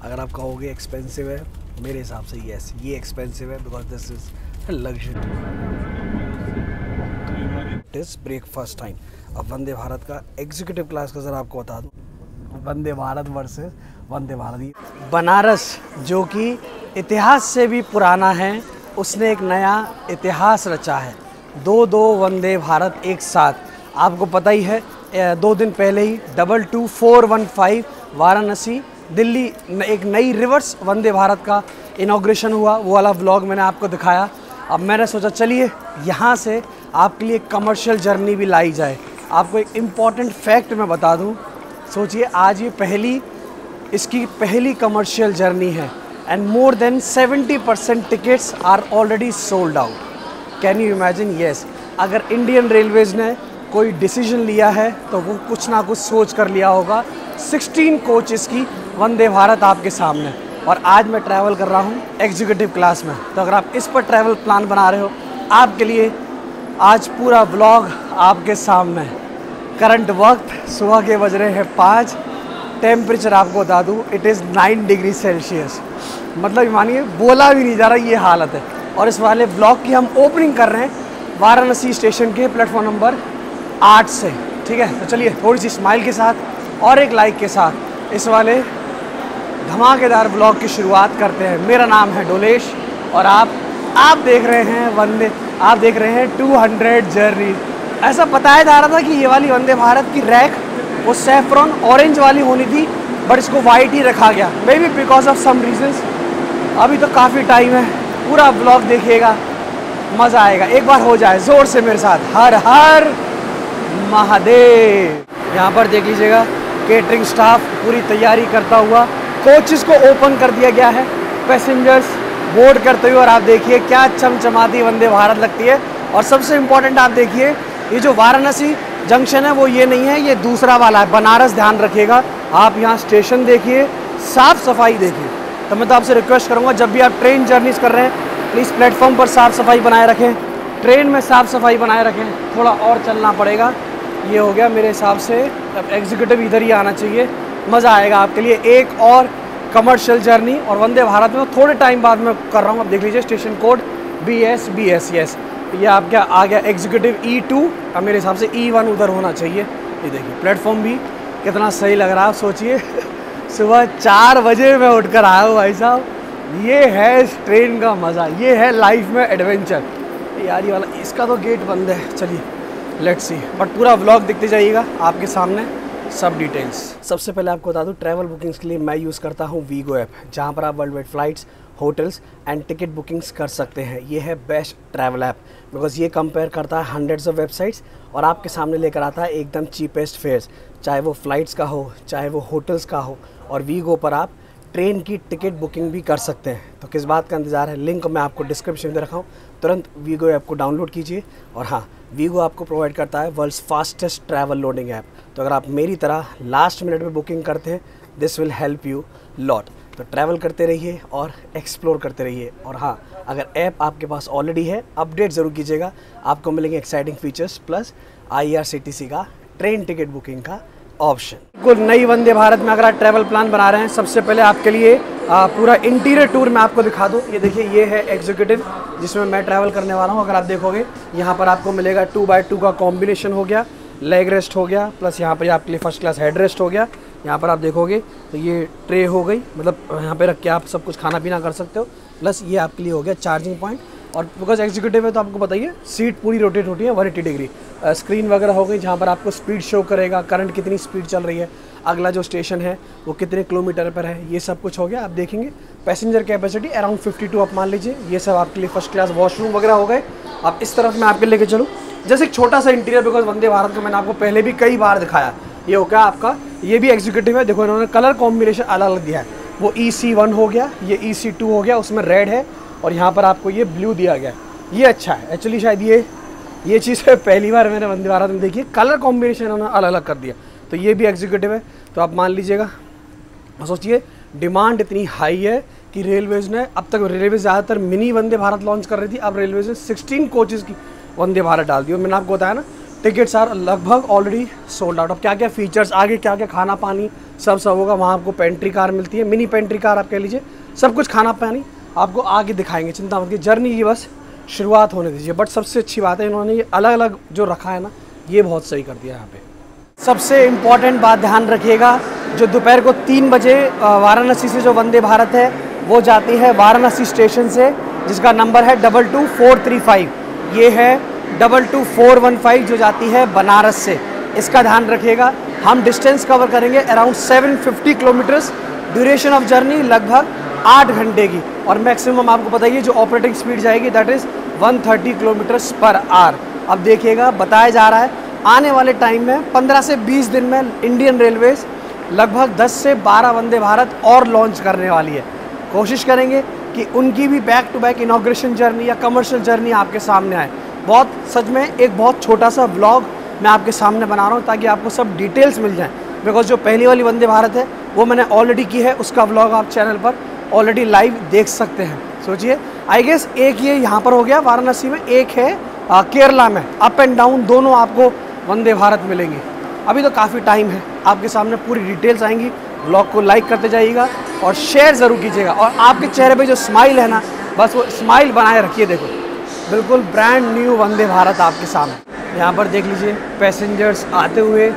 अगर आप कहोगे एक्सपेंसिव है, मेरे हिसाब से यस, ये एक्सपेंसिव है because this is luxury. It is breakfast time. अब वंदे भारत का एग्जीक्यूटिव क्लास का ज़रा आपको बता दूँ, वंदे भारत वर्सेस वंदे भारत। बनारस जो कि इतिहास से भी पुराना है, उसने एक नया इतिहास रचा है। दो वंदे भारत एक साथ। आपको पता ही है 2 दिन पहले ही 22415 वाराणसी दिल्ली एक नई रिवर्स वंदे भारत का इनॉग्रेशन हुआ। वो वाला व्लॉग मैंने आपको दिखाया। अब मैंने सोचा चलिए यहाँ से आपके लिए कमर्शियल जर्नी भी लाई जाए। आपको एक इम्पॉर्टेंट फैक्ट मैं बता दूँ। सोचिए आज ये इसकी पहली कमर्शियल जर्नी है and more than 70% tickets are already sold out. Can you imagine? Yes, अगर इंडियन रेलवेज ने कोई डिसीजन लिया है तो वो कुछ ना कुछ सोच कर लिया होगा। 16 कोचेस की वंदे भारत आपके सामने, और आज मैं ट्रैवल कर रहा हूँ एग्जीक्यूटिव क्लास में। तो अगर आप इस पर ट्रैवल प्लान बना रहे हो, आपके लिए आज पूरा व्लॉग आपके सामने है। करंट वक्त सुबह के बज रहे हैं 5। टेम्परेचर आपको बता दूँ, इट इज़ 9 डिग्री सेल्सियस। मतलब मानिए बोला भी नहीं जा रहा, ये हालत है। और इस वाले ब्लॉग की हम ओपनिंग कर रहे हैं वाराणसी स्टेशन के प्लेटफॉर्म नंबर 8 से। ठीक है, तो चलिए थोड़ी सी स्माइल के साथ और एक लाइक के साथ इस वाले धमाकेदार ब्लॉग की शुरुआत करते हैं। मेरा नाम है डोलेश और आप देख रहे हैं 200 जर्नी। ऐसा बताया जा रहा था कि ये वाली वंदे भारत की रैक वो सैफ्रॉन ऑरेंज वाली होनी थी, बट इसको वाइट ही रखा गया, maybe because of some reasons. अभी तो काफ़ी टाइम है, पूरा ब्लॉग देखिएगा, मज़ा आएगा। एक बार हो जाए ज़ोर से मेरे साथ, हर हर महादेव। यहाँ पर देख लीजिएगा केटरिंग स्टाफ पूरी तैयारी करता हुआ, कोचेस को ओपन कर दिया गया है, पैसेंजर्स बोर्ड करते हुए। और आप देखिए क्या चमचमाती वंदे भारत लगती है। और सबसे इम्पोर्टेंट आप देखिए, ये जो वाराणसी जंक्शन है वो ये नहीं है, ये दूसरा वाला है बनारस। ध्यान रखिएगा, आप यहाँ स्टेशन देखिए, साफ़ सफाई देखिए। तो मैं तो आपसे रिक्वेस्ट करूँगा, जब भी आप ट्रेन जर्नीज़ कर रहे हैं प्लीज़ प्लेटफॉर्म पर साफ़ सफाई बनाए रखें, ट्रेन में साफ़ सफाई बनाए रखें। थोड़ा और चलना पड़ेगा। ये हो गया मेरे हिसाब से, अब एग्जीक्यूटिव इधर ही आना चाहिए, मज़ा आएगा आपके लिए। एक और कमर्शियल जर्नी और वंदे भारत में थोड़े टाइम बाद मैं कर रहा हूँ। अब देख लीजिए स्टेशन कोड BS यस, ये आपका आ गया एग्जीक्यूटिव E2। अब मेरे हिसाब से E1 उधर होना चाहिए। ये देखिए प्लेटफॉर्म भी कितना सही लग रहा है। आप सोचिए सुबह 4 बजे मैं उठकर आया हूँ भाई साहब। ये है इस ट्रेन का मज़ा, ये है लाइफ में एडवेंचर। यार ये वाला इसका तो गेट बंद है, चलिए लेट्स सी। बट पूरा व्लॉग देखते जाइएगा, आपके सामने सब डिटेल्स। सबसे पहले आपको बता दूं, ट्रैवल बुकिंग्स के लिए मैं यूज़ करता हूं वीगो ऐप, जहां पर आप world wide flights, hotels and ticket bookings कर सकते हैं। ये है बेस्ट ट्रैवल ऐप बिकॉज ये कंपेयर करता है हंड्रेड्स ऑफ वेबसाइट्स और आपके सामने लेकर आता है एकदम चीपेस्ट फेयर्स, चाहे वो फ्लाइट्स का हो, चाहे वो होटल्स का हो। और वीगो पर आप ट्रेन की टिकट बुकिंग भी कर सकते हैं। तो किस बात का इंतज़ार है, लिंक मैं आपको डिस्क्रिप्शन में रखा हूँ, तुरंत वीगो ऐप को डाउनलोड कीजिए। और हाँ, वीगो आपको प्रोवाइड करता है world's fastest travel loading app. तो अगर आप मेरी तरह लास्ट मिनट में बुकिंग करते हैं, this will help you lot. तो ट्रैवल करते रहिए और एक्सप्लोर करते रहिए। और हाँ, अगर ऐप आपके पास ऑलरेडी है, अपडेट ज़रूर कीजिएगा, आपको मिलेंगे एक्साइटिंग फीचर्स प्लस IRCTC का ट्रेन टिकट बुकिंग का ऑप्शन। बिल्कुल नई वंदे भारत में अगर आप ट्रैवल प्लान बना रहे हैं, सबसे पहले आपके लिए पूरा इंटीरियर टूर मैं आपको दिखा दूँ। ये देखिए, ये है एग्जीक्यूटिव जिसमें मैं ट्रैवल करने वाला हूँ। अगर आप देखोगे यहाँ पर आपको मिलेगा 2x2 का कॉम्बिनेशन हो गया, लेग रेस्ट हो गया, प्लस यहाँ पर आपके लिए फर्स्ट क्लास हेड रेस्ट हो गया। यहाँ पर आप देखोगे तो ये ट्रे हो गई, मतलब यहाँ पे रख के आप सब कुछ खाना पीना कर सकते हो। प्लस ये आपके लिए हो गया चार्जिंग पॉइंट। और बिकॉज एग्जीक्यूटिव है तो आपको बताइए सीट पूरी रोटेट होती है 180 डिग्री। स्क्रीन वगैरह हो गई जहाँ पर आपको स्पीड शो करेगा, करंट कितनी स्पीड चल रही है, अगला जो स्टेशन है वो कितने किलोमीटर पर है, ये सब कुछ हो गया। आप देखेंगे पैसेंजर कैपेसिटी अराउंड 52 आप मान लीजिए। ये सब आपके लिए फर्स्ट क्लास वॉशरूम वगैरह हो गए। अब इस तरफ मैं आपके लेके चलूँ, जैसे एक छोटा सा इंटीरियर, बिकॉज वंदे भारत का मैंने आपको पहले भी कई बार दिखाया। ये हो गया आपका, ये भी एग्जीक्यूटिव है। देखो इन्होंने कलर कॉम्बिनेशन अलग अलग दिया है। वो EC1 हो गया, ये EC2 हो गया, उसमें रेड है और यहाँ पर आपको ये ब्लू दिया गया है। ये अच्छा है एक्चुअली, शायद ये चीज़ पहली बार मैंने वंदे भारत में देखी है, कलर कॉम्बिनेशन उन्होंने अलग अलग कर दिया। तो ये भी एग्जीक्यूटिव है। तो आप मान लीजिएगा, सोचिए डिमांड इतनी हाई है कि रेलवेज़ ने, अब तक रेलवे ज़्यादातर मिनी वंदे भारत लॉन्च कर रही थी, अब रेलवेज़ ने 16 कोचेज़ की वंदे भारत डाल दी। और मैंने आपको बताया ना टिकट्स आर लगभग ऑलरेडी सोल्ड आउट। अब क्या क्या फीचर्स, आगे क्या क्या खाना पानी सब होगा। वहाँ आपको पेंट्री कार मिलती है, मिनी पेंट्री कार आप कह लीजिए, सब कुछ खाना पानी आपको आगे दिखाएंगे, चिंता मत कीजिए। जर्नी की बस शुरुआत होने दीजिए। बट सबसे अच्छी बात है इन्होंने ये अलग अलग जो रखा है ना, ये बहुत सही कर दिया यहाँ पे। सबसे इम्पॉर्टेंट बात ध्यान रखिएगा, जो दोपहर को 3 बजे वाराणसी से जो वंदे भारत है वो जाती है वाराणसी स्टेशन से, जिसका नंबर है 22435। ये है 22415 जो जाती है बनारस से। इसका ध्यान रखिएगा। हम डिस्टेंस कवर करेंगे around 750 kilometres. Duration of journey लगभग 8 घंटे की, और मैक्सिमम आपको बताइए जो ऑपरेटिंग स्पीड जाएगी that is 130 kilometres per hour. अब देखिएगा, बताया जा रहा है आने वाले टाइम में 15 से 20 दिन में इंडियन रेलवेज लगभग 10 से 12 वंदे भारत और लॉन्च करने वाली है। कोशिश करेंगे कि उनकी भी back to back inauguration journey या कमर्शियल जर्नी आपके सामने आए। बहुत सच में एक बहुत छोटा सा व्लॉग मैं आपके सामने बना रहा हूँ ताकि आपको सब डिटेल्स मिल जाएं, बिकॉज जो पहली वाली वंदे भारत है वो मैंने ऑलरेडी की है, उसका व्लॉग आप चैनल पर ऑलरेडी लाइव देख सकते हैं। सोचिए, आई गेस एक ये यहाँ पर हो गया वाराणसी में, एक है केरला में। अप एंड डाउन दोनों आपको वंदे भारत मिलेंगी। अभी तो काफ़ी टाइम है, आपके सामने पूरी डिटेल्स आएंगी। व्लॉग को लाइक करते जाइएगा और शेयर ज़रूर कीजिएगा, और आपके चेहरे पे जो स्माइल है ना, बस वो स्माइल बनाए रखिए। देखो, बिल्कुल ब्रांड न्यू वंदे भारत आपके सामने। यहाँ पर देख लीजिए पैसेंजर्स आते हुए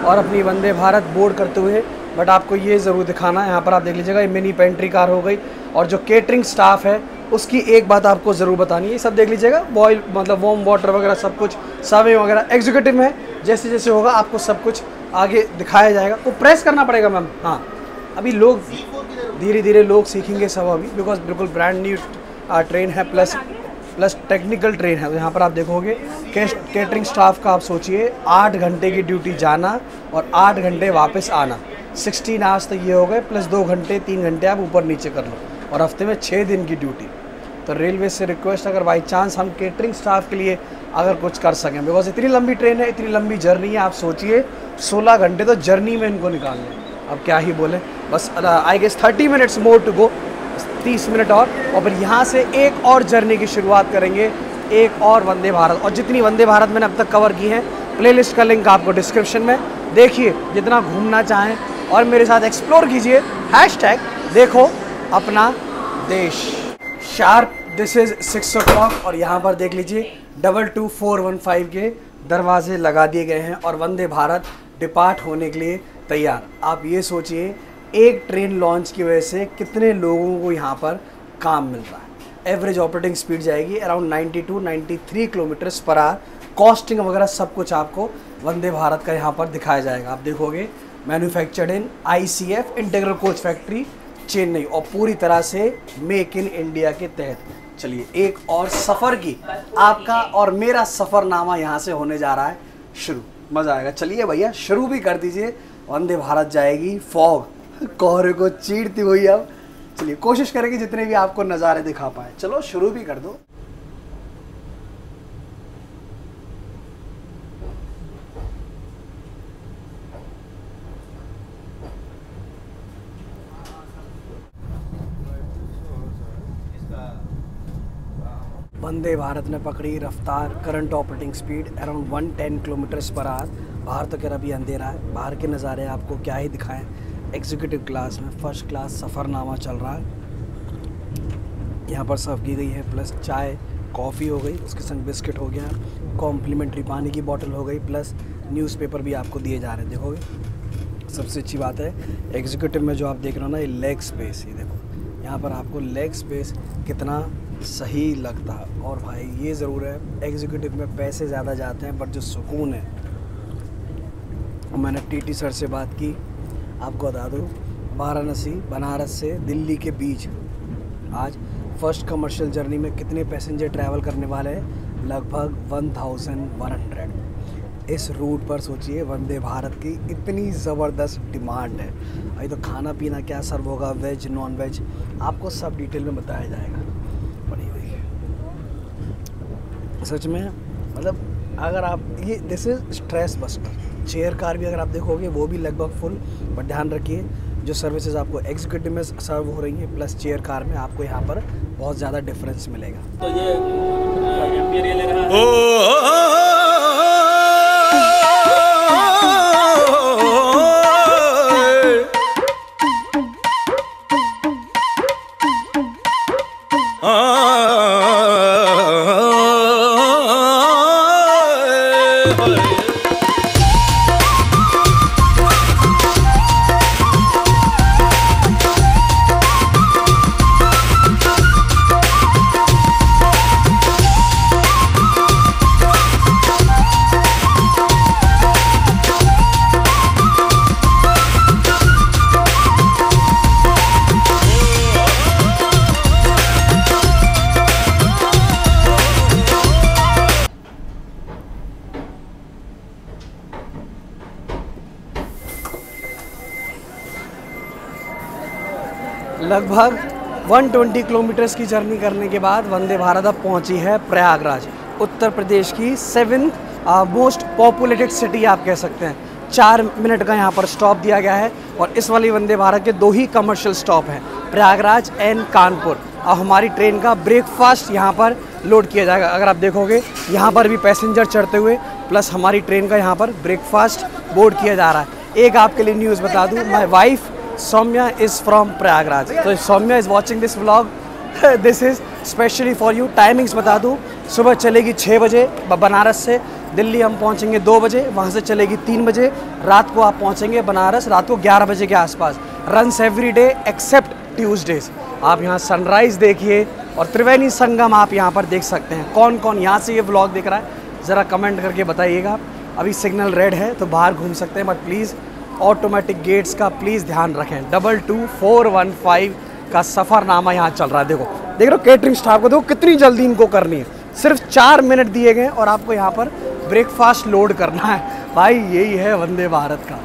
और अपनी वंदे भारत बोर्ड करते हुए। बट आपको ये ज़रूर दिखाना है, यहाँ पर आप देख लीजिएगा ये मिनी पेंट्री कार हो गई, और जो केटरिंग स्टाफ है उसकी एक बात आपको ज़रूर बतानी है। सब देख लीजिएगा, बॉयल मतलब वार्म वाटर वगैरह सब कुछ, सर्विंग वगैरह एग्जीक्यूटिव में जैसे जैसे होगा आपको सब कुछ आगे दिखाया जाएगा। वो प्रेस करना पड़ेगा मैम। हाँ, अभी लोग धीरे धीरे लोग सीखेंगे सब अभी, बिकॉज बिल्कुल ब्रांड न्यू ट्रेन है, प्लस टेक्निकल ट्रेन है। तो यहाँ पर आप देखोगे केटरिंग स्टाफ का आप सोचिए 8 घंटे की ड्यूटी जाना और 8 घंटे वापस आना, 16 आवर्स तक ये हो गए, प्लस 2 घंटे 3 घंटे आप ऊपर नीचे कर लो, और हफ्ते में 6 दिन की ड्यूटी। तो रेलवे से रिक्वेस्ट, अगर बाई चांस हम केटरिंग स्टाफ के लिए अगर कुछ कर सकें, बिकॉज इतनी लंबी ट्रेन है, इतनी लंबी जर्नी है, आप सोचिए 16 घंटे तो जर्नी में इनको निकालने। अब क्या ही बोले, बस I guess 30 minutes more to go, 30 minute और फिर यहाँ से एक और जर्नी की शुरुआत करेंगे, एक और वंदे भारत। और जितनी वंदे भारत मैंने अब तक कवर की हैं, प्लेलिस्ट का लिंक आपको डिस्क्रिप्शन में, देखिए जितना घूमना चाहें और मेरे साथ एक्सप्लोर कीजिए। #देखो अपना देश। शार्प दिस इज़ 6 o'clock, और यहाँ पर देख लीजिए 22415 के दरवाजे लगा दिए गए हैं और वंदे भारत डिपार्ट होने के लिए तैयार। आप ये सोचिए एक ट्रेन लॉन्च की वजह से कितने लोगों को यहाँ पर काम मिल रहा है। एवरेज ऑपरेटिंग स्पीड जाएगी around 92-93 kilometres per hour. Costing वगैरह सब कुछ आपको वंदे भारत का यहाँ पर दिखाया जाएगा। आप देखोगे manufactured in ICF integral coach factory Chennai, और पूरी तरह से मेक इन इंडिया के तहत। चलिए, एक और सफ़र की आपका और मेरा सफ़रनामा यहाँ से होने जा रहा है शुरू। मज़ा आएगा। चलिए भैया शुरू भी कर दीजिए। वंदे भारत जाएगी फॉग, कोहरे को चीरती हुई। अब चलिए कोशिश करेंगे जितने भी आपको नज़ारे दिखा पाए। चलो शुरू भी कर दो। वंदे भारत ने पकड़ी रफ्तार, current operating speed around 110 kilometres per hour. बाहर तो कह अभी अंधेरा है, बाहर के नज़ारे आपको क्या ही दिखाएं। एग्जीक्यूटिव क्लास में फर्स्ट क्लास सफ़रनामा चल रहा है। यहाँ पर सर्व की गई है, प्लस चाय कॉफ़ी हो गई, उसके संग बिस्किट हो गया, कॉम्प्लीमेंट्री पानी की बोतल हो गई, प्लस न्यूज़पेपर भी आपको दिए जा रहे हैं। देखोगे सबसे अच्छी बात है एग्जीक्यूटिव में जो आप देख रहे हो ना, ये लेग स्पेस, ये देखो यहाँ पर आपको लेग स्पेस कितना सही लगता है। और भाई ये ज़रूर है एग्जीक्यूटिव में पैसे ज़्यादा जाते हैं, बट जो सुकून है, मैंने TT सर से बात की, आपको बता दूँ वाराणसी बनारस से दिल्ली के बीच आज फर्स्ट कमर्शियल जर्नी में कितने पैसेंजर ट्रैवल करने वाले हैं, लगभग 1100। इस रूट पर सोचिए वंदे भारत की इतनी ज़बरदस्त डिमांड है। अभी तो खाना पीना क्या सर्व होगा, वेज नॉन वेज, आपको सब डिटेल में बताया जाएगा। बड़ी हुई है सच में, मतलब अगर आप ये this is stress buster. Chair car भी अगर आप देखोगे वो भी लगभग फुल, बट ध्यान रखिए जो सर्विसेज आपको एग्जीक्यूटिव में सर्व हो रही हैं प्लस चेयर कार में आपको यहाँ पर बहुत ज़्यादा डिफरेंस मिलेगा। तो ये लगभग 120 किलोमीटर्स की जर्नी करने के बाद वंदे भारत अब पहुंची है प्रयागराज, उत्तर प्रदेश की 7th मोस्ट पॉपुलेटेड सिटी आप कह सकते हैं। 4 मिनट का यहाँ पर स्टॉप दिया गया है और इस वाली वंदे भारत के 2 ही कमर्शियल स्टॉप हैं, प्रयागराज एंड कानपुर। अब हमारी ट्रेन का ब्रेकफास्ट यहाँ पर लोड किया जाएगा। अगर आप देखोगे यहाँ पर भी पैसेंजर चढ़ते हुए, प्लस हमारी ट्रेन का यहाँ पर ब्रेकफास्ट बोर्ड किया जा रहा है। एक आपके लिए न्यूज़ बता दूँ, my wife Soumya is from Prayagraj. So if Soumya is watching this vlog, this is specially for you. Timings बता दूँ, सुबह चलेगी 6 बजे बनारस से, दिल्ली हम पहुँचेंगे 2 बजे, वहाँ से चलेगी 3 बजे, रात को आप पहुँचेंगे बनारस रात को 11 बजे के आसपास। Runs every day except Tuesdays. आप यहाँ सनराइज़ देखिए और त्रिवेणी संगम आप यहाँ पर देख सकते हैं। कौन कौन यहाँ से ये व्लॉग देख रहा है ज़रा कमेंट करके बताइएगा। अभी सिग्नल रेड है तो बाहर घूम सकते हैं, बट प्लीज़ ऑटोमेटिक गेट्स का प्लीज़ ध्यान रखें। 22415 का सफ़रनामा यहाँ चल रहा है। देखो देख रहे हो केटरिंग स्टाफ को, देखो कितनी जल्दी इनको करनी है। सिर्फ 4 मिनट दिए गए और आपको यहाँ पर ब्रेकफास्ट लोड करना है। भाई यही है वंदे भारत का।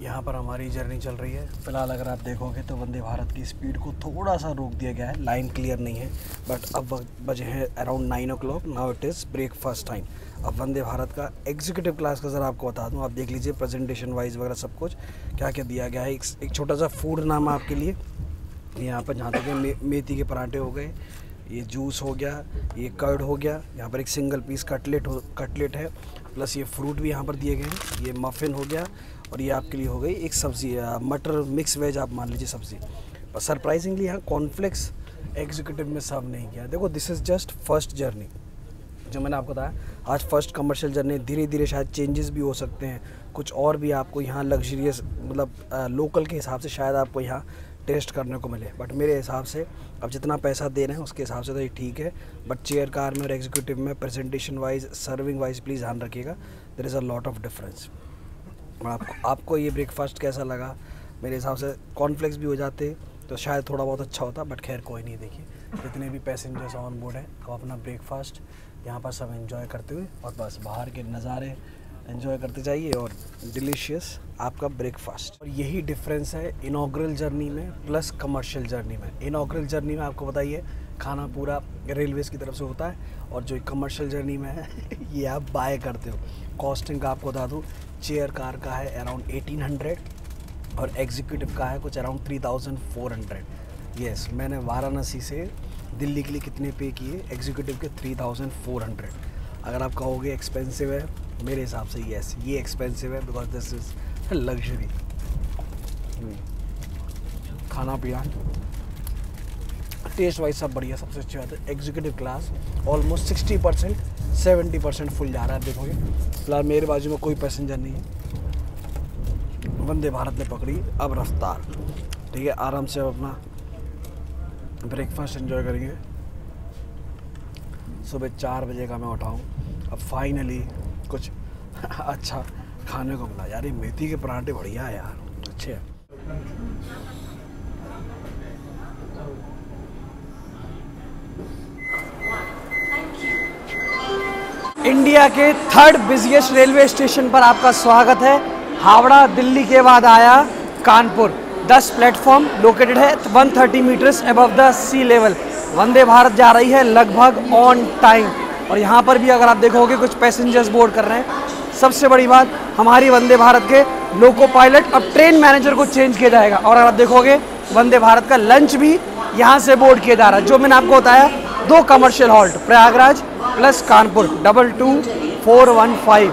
यहाँ पर हमारी जर्नी चल रही है। फ़िलहाल अगर आप देखोगे तो वंदे भारत की स्पीड को थोड़ा सा रोक दिया गया है, लाइन क्लियर नहीं है। बट अब बजे हैं around 9 o'clock, now it is breakfast time. अब वंदे भारत का एग्जीक्यूटिव क्लास का ज़रा आपको बता दूँ, आप देख लीजिए प्रेजेंटेशन वाइज वगैरह सब कुछ क्या क्या दिया गया है। एक छोटा सा फूड नाम आपके लिए यहाँ पर, जहाँ तक मेथी के पराठे हो गए, ये जूस हो गया, ये कर्ड हो गया, यहाँ पर एक सिंगल पीस कटलेट है, प्लस ये फ्रूट भी यहाँ पर दिए गए हैं, ये मफ़िन हो गया और ये आपके लिए हो गई एक सब्ज़ी मटर मिक्स वेज आप मान लीजिए सब्ज़ी। पर सरप्राइजिंगली यहाँ कॉर्नफ्लेक्स एग्जीक्यूटिव में सर्व नहीं किया। देखो this is just first journey, जो मैंने आपको बताया आज फर्स्ट कमर्शियल जर्नी। धीरे धीरे शायद चेंजेस भी हो सकते हैं, कुछ और भी आपको यहाँ लग्जरियस मतलब लोकल के हिसाब से शायद आपको यहाँ टेस्ट करने को मिले। बट मेरे हिसाब से अब जितना पैसा दे रहे हैं उसके हिसाब से तो ये ठीक है। बट चेयर कार में और एग्जीक्यूटिव में presentation wise serving wise please ध्यान रखिएगा, there is a lot of difference. आपको ये ब्रेकफास्ट कैसा लगा? मेरे हिसाब से कॉर्नफ्लेक्स भी हो जाते तो शायद थोड़ा बहुत अच्छा होता, बट खैर कोई नहीं। देखिए जितने भी पैसेंजर्स ऑन बोर्ड हैं अब अपना ब्रेकफास्ट यहाँ पर सब एंजॉय करते हुए और बस बाहर के नज़ारे एंजॉय करते जाइए और डिलीशियस आपका ब्रेकफास्ट। और यही डिफरेंस है इनॉग्रल जर्नी में प्लस कमर्शियल जर्नी में। इनॉग्रल जर्नी में आपको बताइए खाना पूरा रेलवेज़ की तरफ से होता है, और जो कमर्शियल जर्नी में है ये आप बाय करते हो। कॉस्टिंग का आपको बता दूँ, चेयर कार का है अराउंड 1800 और एग्जीक्यूटिव का है कुछ अराउंड 3400। यस, मैंने वाराणसी से दिल्ली के लिए कितने पे किए? एग्जीक्यूटिव के 3400। अगर आप कहोगे एक्सपेंसिव है, मेरे हिसाब से यस ये एक्सपेंसिव है, बिकॉज दिस इज़ लग्जरी। खाना पीना टेस्ट वाइज सब बढ़िया। सबसे अच्छी बात है एग्जीक्यूटिव क्लास ऑलमोस्ट 60% 70% फुल जा रहा है। देखोगे फिलहाल मेरे बाजू में कोई पैसेंजर नहीं है। वंदे भारत ने पकड़ी अब रफ्तार, ठीक है। आराम से अब अपना ब्रेकफास्ट एंजॉय करेंगे। सुबह 4 बजे का मैं उठाऊँ, अब फाइनली कुछ अच्छा खाने को मिला। यार ये मेथी के पराठे बढ़िया है यार, अच्छे हैं। इंडिया के 3rd बिजिएस्ट रेलवे स्टेशन पर आपका स्वागत है। हावड़ा दिल्ली के बाद आया कानपुर। 10 प्लेटफॉर्म लोकेटेड है 130 meters above the sea level. Vande Bharat जा रही है लगभग ऑन टाइम, और यहाँ पर भी अगर आप देखोगे कुछ पैसेंजर्स बोर्ड कर रहे हैं। सबसे बड़ी बात, हमारी वंदे भारत के लोको पायलट अब ट्रेन मैनेजर को चेंज किया जाएगा, और अगर आप देखोगे वंदे भारत का लंच भी यहाँ से बोर्ड किया जा रहा है। जो मैंने आपको बताया 2 commercial halt Prayagraj plus Kanpur 22415।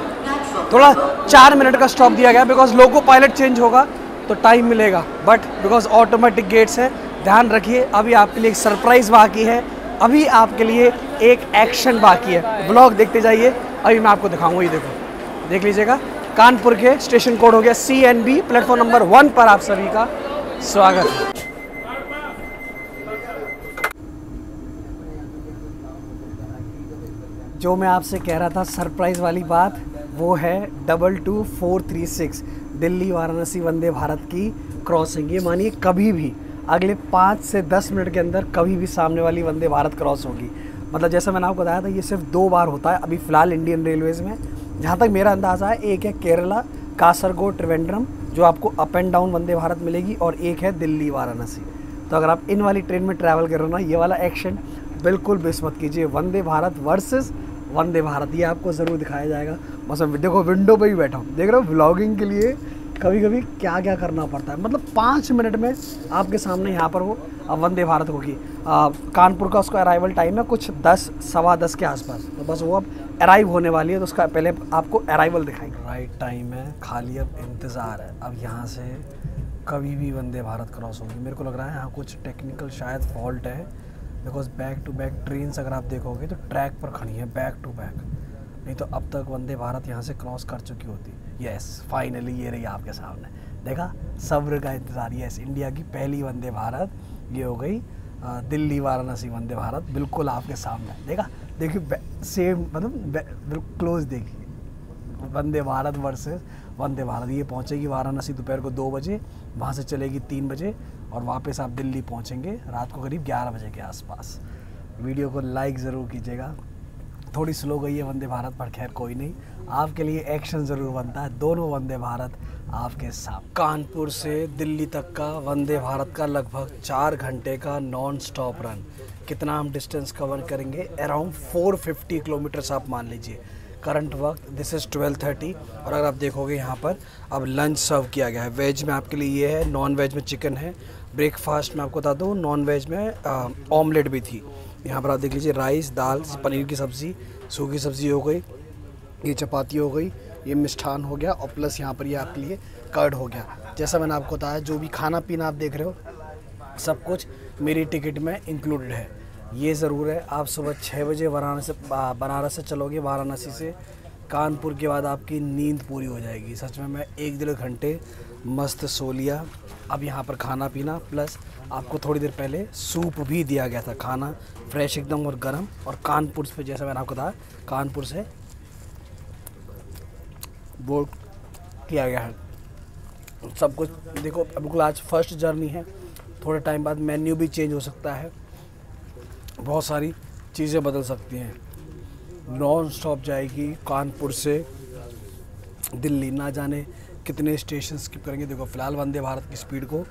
थोड़ा 4 मिनट का स्टॉप दिया गया बिकॉज लोको पायलट चेंज होगा तो टाइम मिलेगा, बट बिकॉज ऑटोमेटिक गेट्स है। ध्यान रखिए, अभी आपके लिए एक सरप्राइज़ बाकी है, अभी आपके लिए एक एक्शन बाकी है। व्लॉग देखते जाइए, अभी मैं आपको दिखाऊंगा। ये देखो, देख लीजिएगा। कानपुर के स्टेशन कोड हो गया CNB, प्लेटफॉर्म नंबर 1 पर आप सभी का स्वागत है। जो मैं आपसे कह रहा था सरप्राइज़ वाली बात, वो है 22436 दिल्ली वाराणसी वंदे भारत की क्रॉसिंग। ये मानिए कभी भी अगले 5 से 10 मिनट के अंदर कभी भी सामने वाली वंदे भारत क्रॉस होगी। मतलब जैसा मैंने आपको बताया था, ये सिर्फ 2 बार होता है अभी फ़िलहाल इंडियन रेलवेज़ में। जहाँ तक मेरा अंदाज़ा है, एक है केरला कासरगोड त्रिवेंद्रम जो आपको up and down Vande Bharat मिलेगी, और एक है दिल्ली वाराणसी। तो अगर आप इन वाली ट्रेन में ट्रैवल कर रहे हो ना, ये वाला एक्शन बिल्कुल मिस मत कीजिए। वंदे भारत वर्सेस वंदे भारत, ये आपको ज़रूर दिखाया जाएगा। बस मैं देखो विंडो पे ही बैठा हूँ, देख रहे हो। व्लॉगिंग के लिए कभी कभी क्या क्या करना पड़ता है। मतलब 5 मिनट में आपके सामने यहाँ पर वो वंदे भारत होगी। कानपुर का उसका अराइवल टाइम है कुछ 10 सवा 10 के आसपास। तो बस वो अब अराइव होने वाली है, तो उसका पहले आपको अराइवल दिखाएंगे। राइट टाइम है, खाली अब इंतज़ार है। अब यहाँ से कभी भी वंदे भारत क्रॉस होगी। मेरे को लग रहा है यहाँ कुछ टेक्निकल शायद फॉल्ट है, because back to back trains अगर आप देखोगे तो ट्रैक पर खड़ी है बैक टू बैक, नहीं तो अब तक वंदे भारत यहाँ से क्रॉस कर चुकी होती। यस, फाइनली ये रही आपके सामने। देखा, सब्र का इंतज़ार। यस, इंडिया की पहली वंदे भारत ये हो गई दिल्ली वाराणसी वंदे भारत, बिल्कुल आपके सामने। देखा, देखिए सेम, मतलब बिल्कुल क्लोज। देखिए वंदे भारत वर्सेस वंदे भारत। ये पहुँचेगी वाराणसी दोपहर को 2 बजे, वहाँ से चलेगी 3 बजे, और वापस आप दिल्ली पहुँचेंगे रात को करीब 11 बजे के आसपास। वीडियो को लाइक ज़रूर कीजिएगा। थोड़ी स्लो गई है वंदे भारत, पर खैर कोई नहीं, आपके लिए एक्शन ज़रूर बनता है। दोनों वंदे भारत आपके साथ। कानपुर से दिल्ली तक का वंदे भारत का लगभग 4 घंटे का नॉन स्टॉप रन। कितना हम डिस्टेंस कवर करेंगे? अराउंड 450 किलोमीटर्स आप मान लीजिए। करंट वक्त दिस इज़ 12:30, और अगर आप देखोगे यहाँ पर अब लंच सर्व किया गया है। वेज में आपके लिए ये है, नॉन वेज में चिकन है। ब्रेकफास्ट में आपको बता दूँ, नॉन वेज में ऑमलेट भी थी। यहाँ पर आप देख लीजिए, राइस, दाल, पनीर की सब्ज़ी, सूखी सब्ज़ी हो गई, ये चपाती हो गई, ये मिष्ठान हो गया, और प्लस यहाँ पर ये आपके लिए कर्ड हो गया। जैसा मैंने आपको बताया, जो भी खाना पीना आप देख रहे हो सब कुछ मेरी टिकट में इंक्लूडेड है। ये ज़रूर है, आप सुबह 6 बजे बनारस से चलोगे, वाराणसी से कानपुर के बाद आपकी नींद पूरी हो जाएगी। सच में मैं 1-1.5 घंटे मस्त सो लिया। अब यहाँ पर खाना पीना, प्लस आपको थोड़ी देर पहले सूप भी दिया गया था। खाना फ्रेश एकदम और गर्म, और कानपुर से, जैसा मैंने आपको बताया, कानपुर से वो किया गया है सब कुछ। देखो बिल्कुल आज फर्स्ट जर्नी है, थोड़े टाइम बाद मेन्यू भी चेंज हो सकता है, बहुत सारी चीज़ें बदल सकती हैं। नॉन स्टॉप जाएगी कानपुर से दिल्ली, ना जाने कितने स्टेशन स्किप करेंगे। देखो फिलहाल वंदे भारत की स्पीड को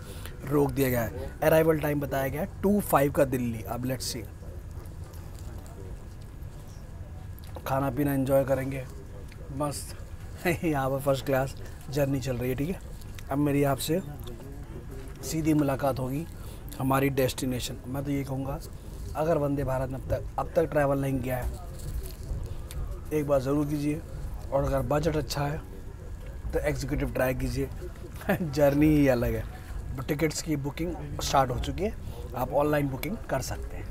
रोक दिया गया है। अराइवल टाइम बताया गया है 2:05 का दिल्ली। अब लेट्स सी, खाना पीना एंजॉय करेंगे मस्त। यहाँ पर फर्स्ट क्लास जर्नी चल रही है, ठीक है। अब मेरी आपसे सीधी मुलाकात होगी हमारी डेस्टिनेशन। मैं तो ये कहूँगा, अगर वंदे भारत में अब तक ट्रैवल नहीं किया है, एक बार ज़रूर कीजिए, और अगर बजट अच्छा है तो एग्जीक्यूटिव ट्राई कीजिए। जर्नी ही अलग है। टिकट्स की बुकिंग स्टार्ट हो चुकी है, आप ऑनलाइन बुकिंग कर सकते हैं।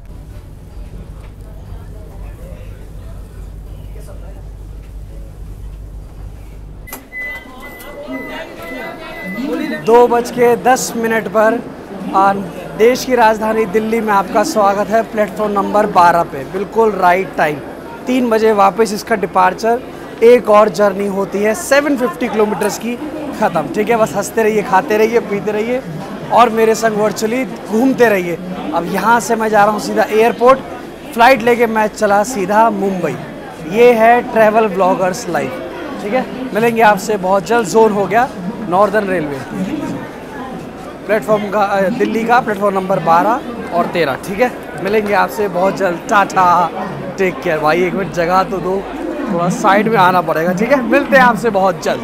2:10 पर देश की राजधानी दिल्ली में आपका स्वागत है। प्लेटफॉर्म नंबर 12 पे, बिल्कुल राइट टाइम। 3 बजे वापस इसका डिपार्चर। एक और जर्नी होती है 750 किलोमीटर्स की, ख़त्म। ठीक है, बस हंसते रहिए, खाते रहिए, पीते रहिए, और मेरे संग वर्चुअली घूमते रहिए। अब यहाँ से मैं जा रहा हूँ सीधा एयरपोर्ट, फ़्लाइट लेके मैं चला सीधा मुंबई। ये है ट्रैवल ब्लॉगर्स लाइफ। ठीक है, मिलेंगे आपसे बहुत जल्द। जोन हो गया नॉर्दर्न रेलवे, प्लेटफॉर्म का दिल्ली का प्लेटफॉर्म नंबर 12 और 13। ठीक है, मिलेंगे आपसे बहुत जल्द। Tata, take care. भाई एक मिनट जगह तो दो, थोड़ा साइड में आना पड़ेगा। ठीक है, मिलते हैं आपसे बहुत जल्द।